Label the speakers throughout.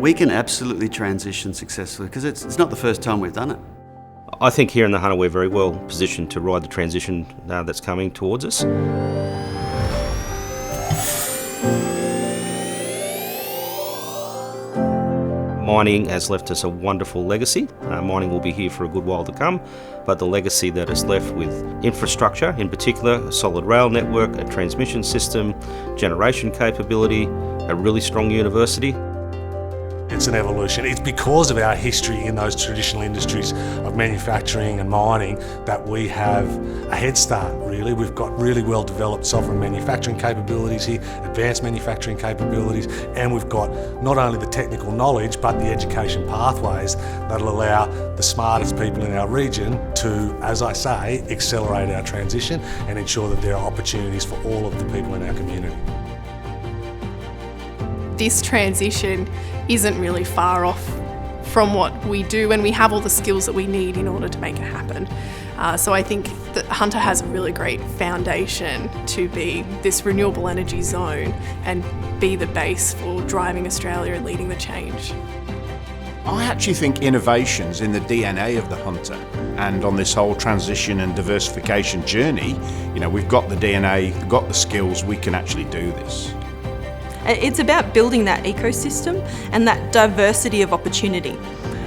Speaker 1: We can absolutely transition successfully because it's not the first time we've done it.
Speaker 2: I think here in the Hunter we're very well positioned to ride the transition that's coming towards us. Mining has left us a wonderful legacy. Mining will be here for a good while to come, but the legacy that is left with infrastructure, in particular a solid rail network, a transmission system, generation capability, a really strong university.
Speaker 3: It's an evolution. It's because of our history in those traditional industries of manufacturing and mining that we have a head start, really. We've got really well developed sovereign manufacturing capabilities here, advanced manufacturing capabilities, and we've got not only the technical knowledge but the education pathways that'll allow the smartest people in our region to, as I say, accelerate our transition and ensure that there are opportunities for all of the people in our community.
Speaker 4: This transition isn't really far off from what we do, and we have all the skills that we need in order to make it happen. So I think that Hunter has a really great foundation to be this renewable energy zone and be the base for driving Australia and leading the change.
Speaker 5: I actually think innovation's in the DNA of the Hunter, and on this whole transition and diversification journey, we've got the DNA, we've got the skills, we can actually do this.
Speaker 6: It's about building that ecosystem and that diversity of opportunity.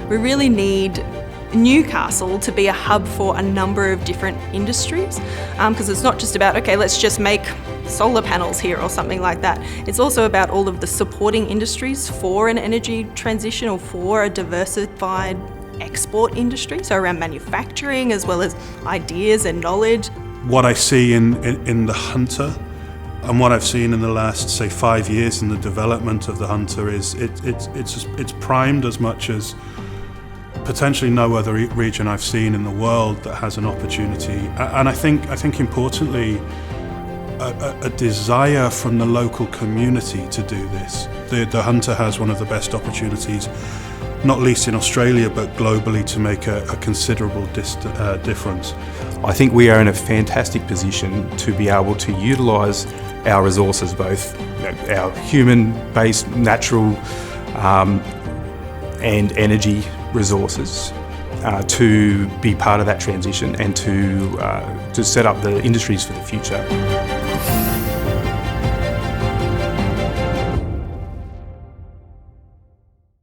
Speaker 6: We really need Newcastle to be a hub for a number of different industries, because it's not just about, okay, let's just make solar panels here or something like that. It's also about all of the supporting industries for an energy transition or for a diversified export industry, so around manufacturing as well as ideas and knowledge.
Speaker 7: What I see in the Hunter and what I've seen in the last, say, 5 years in the development of the Hunter is it's primed as much as potentially no other region I've seen in the world that has an opportunity. And I think importantly, a desire from the local community to do this. The Hunter has one of the best opportunities, not least in Australia, but globally, to make a considerable difference.
Speaker 8: I think we are in a fantastic position to be able to utilise our resources, both our human-based, natural and energy resources, to be part of that transition and to set up the industries for the future.